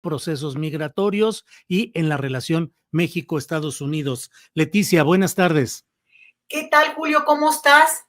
procesos migratorios y en la relación México-Estados Unidos. Leticia, buenas tardes. ¿Qué tal, Julio? ¿Cómo estás?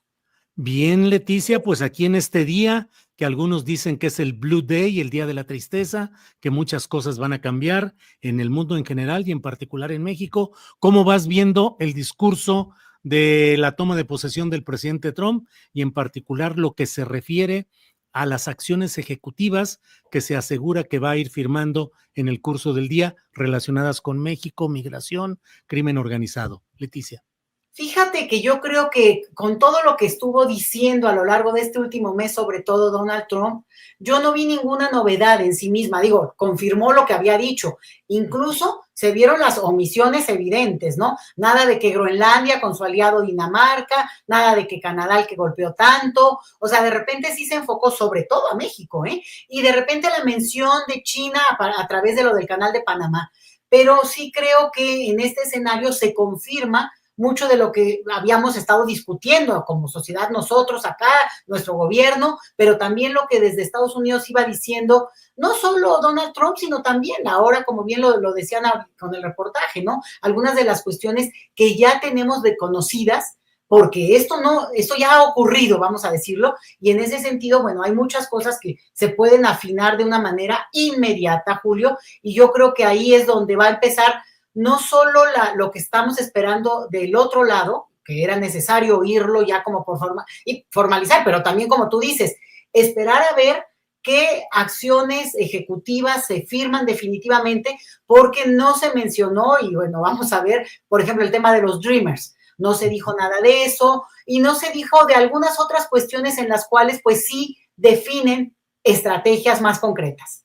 Bien, Leticia, pues aquí en este día, que algunos dicen que es el Blue Day, el día de la tristeza, que muchas cosas van a cambiar en el mundo en general y en particular en México. ¿Cómo vas viendo el discurso de la toma de posesión del presidente Trump y en particular lo que se refiere a las acciones ejecutivas que se asegura que va a ir firmando en el curso del día relacionadas con México, migración, crimen organizado? Leticia. Fíjate que yo creo que con todo lo que estuvo diciendo a lo largo de este último mes, sobre todo Donald Trump, yo no vi ninguna novedad en sí misma. Digo, confirmó lo que había dicho. Incluso se vieron las omisiones evidentes, ¿no? Nada de que Groenlandia con su aliado Dinamarca, nada de que Canadá el que golpeó tanto. O sea, de repente sí se enfocó sobre todo a México, ¿eh? Y de repente la mención de China a través de lo del canal de Panamá. Pero sí creo que en este escenario se confirma mucho de lo que habíamos estado discutiendo como sociedad nosotros acá, nuestro gobierno, pero también lo que desde Estados Unidos iba diciendo, no solo Donald Trump, sino también ahora, como bien lo decían con el reportaje, ¿no? Algunas de las cuestiones que ya tenemos de conocidas, porque esto ya ha ocurrido, vamos a decirlo, y en ese sentido, bueno, hay muchas cosas que se pueden afinar de una manera inmediata, Julio, y yo creo que ahí es donde va a empezar no solo lo que estamos esperando del otro lado, que era necesario oírlo ya como por y formalizar, pero también como tú dices, esperar a ver qué acciones ejecutivas se firman definitivamente, porque no se mencionó, y bueno, vamos a ver, por ejemplo, el tema de los Dreamers. No se dijo nada de eso y no se dijo de algunas otras cuestiones en las cuales pues sí definen estrategias más concretas.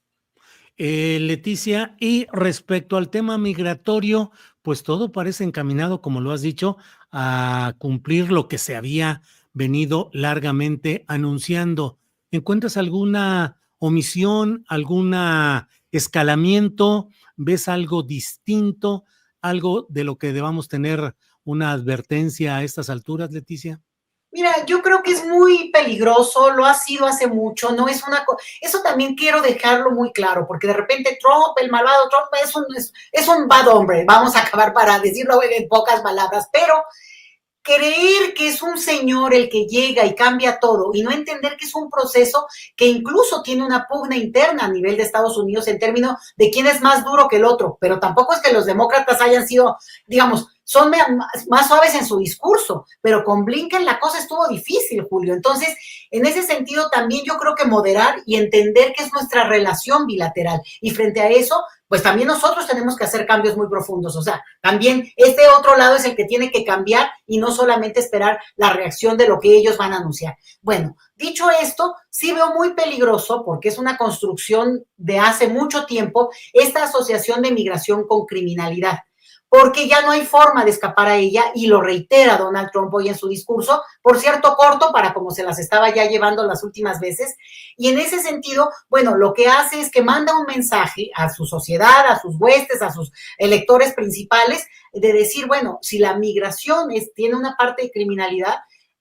Leticia, y respecto al tema migratorio, pues todo parece encaminado, como lo has dicho, a cumplir lo que se había venido largamente anunciando. ¿Encuentras alguna omisión, algún escalamiento? ¿Ves algo distinto, algo de lo que debamos tener una advertencia a estas alturas, Leticia? Mira, yo creo que es muy peligroso, lo ha sido hace mucho, no es una cosa, eso también quiero dejarlo muy claro, porque de repente Trump, el malvado Trump, es un bad hombre, vamos a acabar para decirlo en pocas palabras, pero creer que es un señor el que llega y cambia todo y no entender que es un proceso que incluso tiene una pugna interna a nivel de Estados Unidos en términos de quién es más duro que el otro, pero tampoco es que los demócratas hayan sido, digamos, son más suaves en su discurso, pero con Blinken la cosa estuvo difícil, Julio. Entonces, en ese sentido también yo creo que moderar y entender que es nuestra relación bilateral y frente a eso, pues también nosotros tenemos que hacer cambios muy profundos. O sea, también este otro lado es el que tiene que cambiar y no solamente esperar la reacción de lo que ellos van a anunciar. Bueno, dicho esto, sí veo muy peligroso, porque es una construcción de hace mucho tiempo, esta asociación de migración con criminalidad, porque ya no hay forma de escapar a ella y lo reitera Donald Trump hoy en su discurso, por cierto, corto para como se las estaba ya llevando las últimas veces, y en ese sentido, bueno, lo que hace es que manda un mensaje a su sociedad, a sus huestes, a sus electores principales, de decir, bueno, si la migración tiene una parte de criminalidad,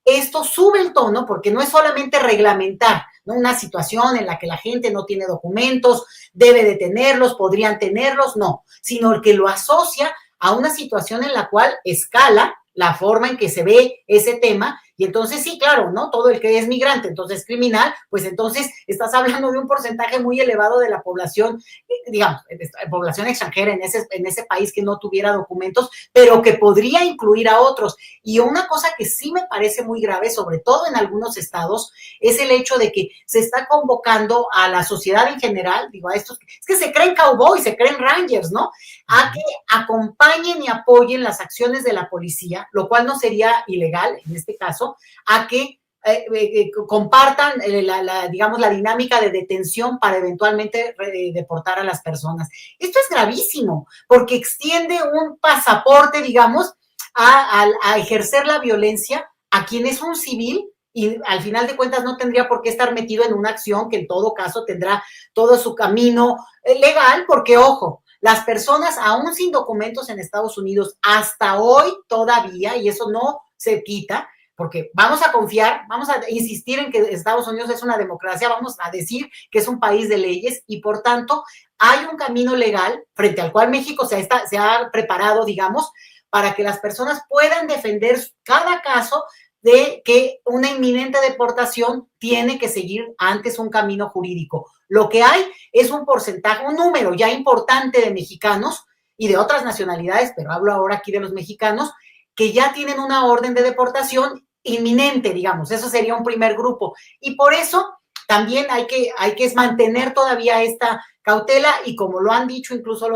esto sube el tono porque no es solamente reglamentar, ¿no? Una situación en la que la gente no tiene documentos, debe de tenerlos, podrían tenerlos, no, sino que lo asocia a una situación en la cual escala la forma en que se ve ese tema, y entonces sí, claro, ¿no? Todo el que es migrante, entonces criminal, pues entonces estás hablando de un porcentaje muy elevado de la población, digamos, población extranjera en ese país que no tuviera documentos, pero que podría incluir a otros. Y una cosa que sí me parece muy grave, sobre todo en algunos estados, es el hecho de que se está convocando a la sociedad en general, digo, a estos, es que se creen cowboys, se creen rangers, ¿no? A que acompañen y apoyen las acciones de la policía, lo cual no sería ilegal en este caso, a que compartan digamos, la dinámica de detención para eventualmente deportar a las personas. Esto es gravísimo, porque extiende un pasaporte, digamos, a ejercer la violencia a quien es un civil y al final de cuentas no tendría por qué estar metido en una acción que en todo caso tendrá todo su camino legal, porque ojo, las personas aún sin documentos en Estados Unidos hasta hoy todavía, y eso no se quita, porque vamos a confiar, vamos a insistir en que Estados Unidos es una democracia, vamos a decir que es un país de leyes y por tanto hay un camino legal frente al cual México se ha preparado, digamos, para que las personas puedan defender cada caso de que una inminente deportación tiene que seguir antes un camino jurídico. Lo que hay es un porcentaje, un número ya importante de mexicanos y de otras nacionalidades, pero hablo ahora aquí de los mexicanos, que ya tienen una orden de deportación inminente, digamos, eso sería un primer grupo. Y por eso también hay que mantener todavía esta cautela y como lo han dicho incluso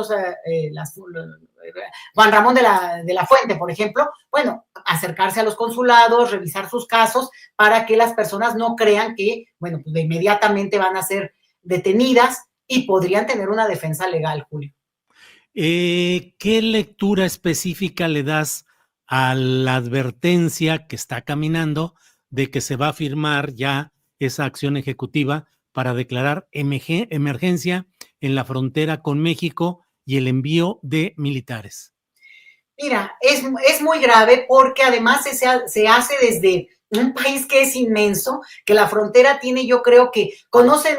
Juan Ramón de la Fuente, por ejemplo, bueno, acercarse a los consulados, revisar sus casos para que las personas no crean que, bueno, pues de inmediatamente van a ser detenidas y podrían tener una defensa legal, Julio. ¿Qué lectura específica le das a la advertencia que está caminando de que se va a firmar ya esa acción ejecutiva para declarar emergencia en la frontera con México y el envío de militares? Mira, es muy grave porque además se hace desde un país que es inmenso, que la frontera tiene, yo creo que conocen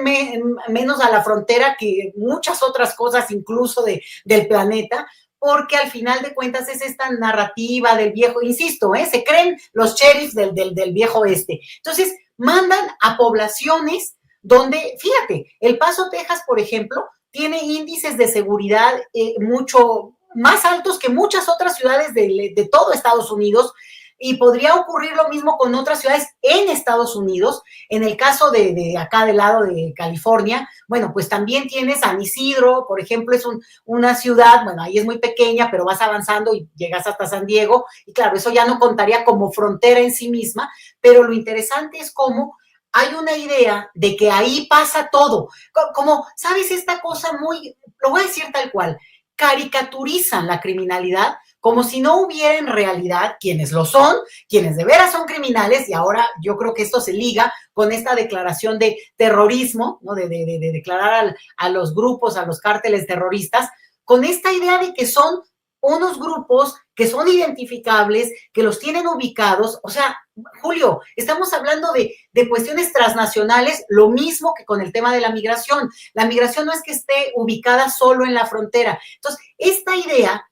menos a la frontera que muchas otras cosas incluso del planeta, porque al final de cuentas es esta narrativa del viejo, insisto, se creen los sheriffs del viejo oeste. Entonces, mandan a poblaciones donde, fíjate, El Paso, Texas, por ejemplo, tiene índices de seguridad mucho más altos que muchas otras ciudades de todo Estados Unidos, y podría ocurrir lo mismo con otras ciudades en Estados Unidos. En el caso de acá del lado de California, bueno, pues también tienes San Isidro, por ejemplo, es una ciudad, bueno, ahí es muy pequeña, pero vas avanzando y llegas hasta San Diego, y claro, eso ya no contaría como frontera en sí misma, pero lo interesante es cómo hay una idea de que ahí pasa todo, como, ¿sabes? Esta cosa muy, lo voy a decir tal cual, caricaturizan la criminalidad como si no hubiera en realidad quienes lo son, quienes de veras son criminales, y ahora yo creo que esto se liga con esta declaración de terrorismo, ¿no? de declarar a los grupos, a los cárteles terroristas, con esta idea de que son unos grupos que son identificables, que los tienen ubicados. O sea, Julio, estamos hablando de cuestiones transnacionales, lo mismo que con el tema de la migración. La migración no es que esté ubicada solo en la frontera. Entonces, esta idea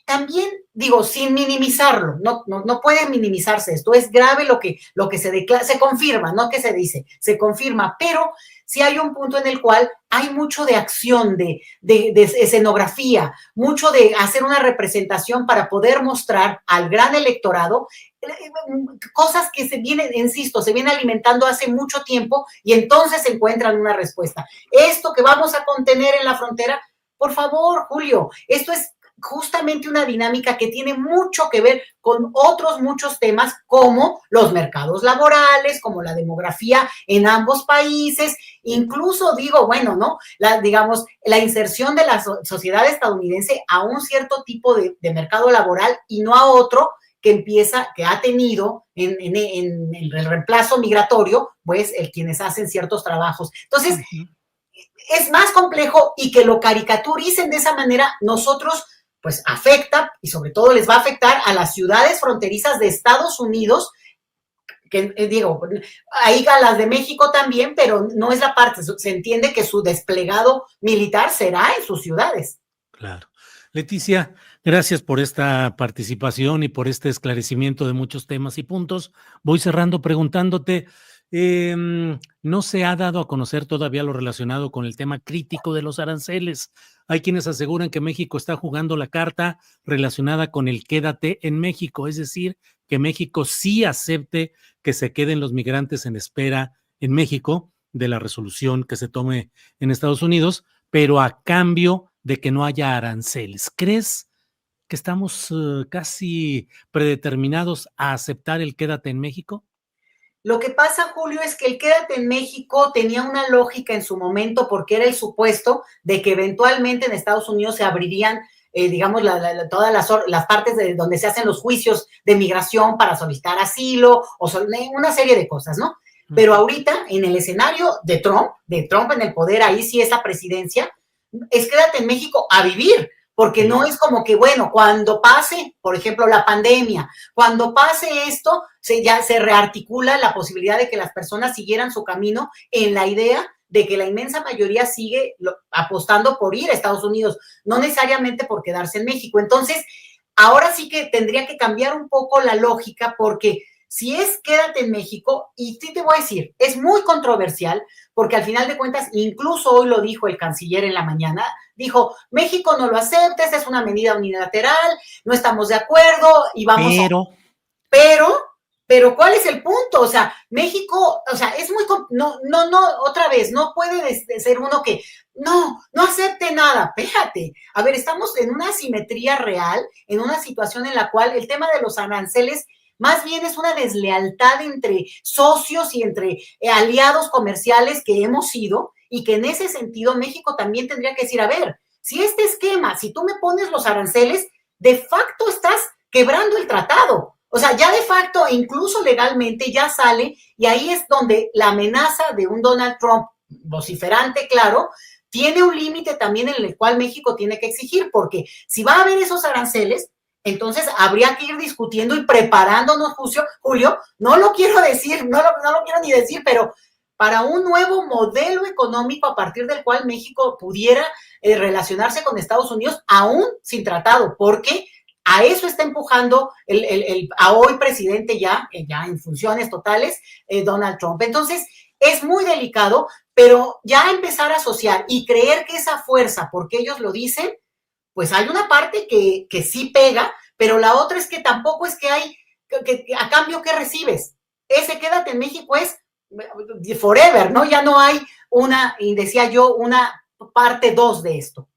también, digo, sin minimizarlo, no puede minimizarse esto, es grave lo que se declara, se confirma, no que se dice, se confirma, pero sí hay un punto en el cual hay mucho de acción, de escenografía, mucho de hacer una representación para poder mostrar al gran electorado cosas que se vienen, insisto, se vienen alimentando hace mucho tiempo y entonces encuentran una respuesta. Esto que vamos a contener en la frontera, por favor, Julio, esto es justamente una dinámica que tiene mucho que ver con otros muchos temas como los mercados laborales, como la demografía en ambos países, incluso digo, bueno, ¿no? Digamos, la inserción de la sociedad estadounidense a un cierto tipo de mercado laboral y no a otro que ha tenido en el reemplazo migratorio, pues quienes hacen ciertos trabajos. Entonces, es más complejo y que lo caricaturicen de esa manera, nosotros pues afecta y sobre todo les va a afectar a las ciudades fronterizas de Estados Unidos, que digo, ahí a las de México también, pero no es la parte, se entiende que su desplegado militar será en sus ciudades. Claro. Leticia, gracias por esta participación y por este esclarecimiento de muchos temas y puntos. Voy cerrando preguntándote, no se ha dado a conocer todavía lo relacionado con el tema crítico de los aranceles. Hay quienes aseguran que México está jugando la carta relacionada con el quédate en México, es decir, que México sí acepte que se queden los migrantes en espera en México de la resolución que se tome en Estados Unidos, pero a cambio de que no haya aranceles. ¿Crees que estamos casi predeterminados a aceptar el quédate en México? Lo que pasa, Julio, es que el quédate en México tenía una lógica en su momento porque era el supuesto de que eventualmente en Estados Unidos se abrirían, digamos, todas las partes de donde se hacen los juicios de migración para solicitar asilo o una serie de cosas, ¿no? Pero ahorita, en el escenario de Trump en el poder, ahí sí esa presidencia, es quédate en México a vivir, porque Sí. no es como que, bueno, cuando pase, por ejemplo, la pandemia, cuando pase esto, ya se rearticula la posibilidad de que las personas siguieran su camino en la idea de que la inmensa mayoría sigue apostando por ir a Estados Unidos, no necesariamente por quedarse en México. Entonces, ahora sí que tendría que cambiar un poco la lógica, porque si es quédate en México, y sí te voy a decir, es muy controversial, porque al final de cuentas, incluso hoy lo dijo el canciller en la mañana, dijo, México no lo acepta, esta es una medida unilateral, no estamos de acuerdo y vamos a... Pero Pero, ¿cuál es el punto? O sea, México, o sea, es muy, otra vez, no puede ser uno que, no acepte nada, espérate. A ver, estamos en una asimetría real, en una situación en la cual el tema de los aranceles más bien es una deslealtad entre socios y entre aliados comerciales que hemos sido, y que en ese sentido México también tendría que decir, a ver, si este esquema, si tú me pones los aranceles, de facto estás quebrando el tratado. O sea, ya de facto, incluso legalmente, ya sale, y ahí es donde la amenaza de un Donald Trump vociferante, claro, tiene un límite también en el cual México tiene que exigir, porque si va a haber esos aranceles, entonces habría que ir discutiendo y preparándonos, Julio, no lo quiero decir, no lo quiero ni decir, pero para un nuevo modelo económico a partir del cual México pudiera relacionarse con Estados Unidos aún sin tratado, porque a eso está empujando a hoy presidente ya en funciones totales, Donald Trump. Entonces, es muy delicado, pero ya empezar a asociar y creer que esa fuerza, porque ellos lo dicen, pues hay una parte que sí pega, pero la otra es que tampoco es que hay, que a cambio, ¿qué recibes? Ese quédate en México es forever, ¿no? Ya no hay una, y decía yo, una parte 2 de esto.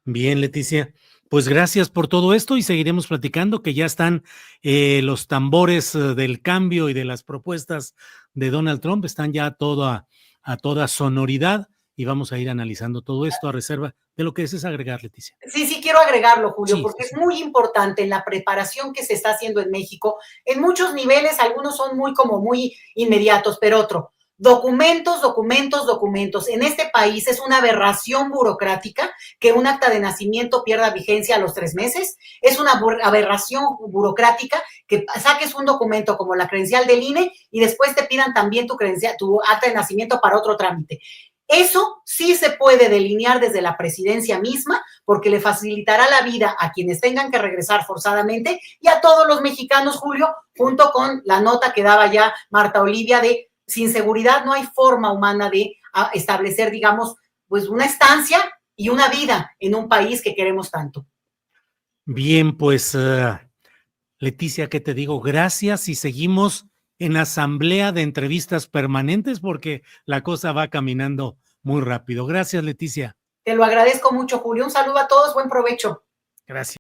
Bien, Leticia, pues gracias por todo esto y seguiremos platicando, que ya están los tambores del cambio y de las propuestas de Donald Trump, están ya a toda sonoridad, y vamos a ir analizando todo esto a reserva de lo que desees agregar, Leticia. Sí, quiero agregarlo, Julio, Sí, porque sí, es muy importante la preparación que se está haciendo en México, en muchos niveles. Algunos son muy inmediatos, pero otro, documentos. En este país es una aberración burocrática que un acta de nacimiento pierda vigencia a los 3 meses. Es una aberración burocrática que saques un documento como la credencial del INE y después te pidan también tu acta de nacimiento para otro trámite. Eso sí se puede delinear desde la presidencia misma, porque le facilitará la vida a quienes tengan que regresar forzadamente y a todos los mexicanos, Julio, junto con la nota que daba ya Marta Olivia de sin seguridad no hay forma humana de establecer, digamos, pues una estancia y una vida en un país que queremos tanto. Bien, pues Leticia, ¿qué te digo? Gracias, y seguimos en asamblea de entrevistas permanentes porque la cosa va caminando muy rápido. Gracias, Leticia. Te lo agradezco mucho, Julio. Un saludo a todos, buen provecho. Gracias.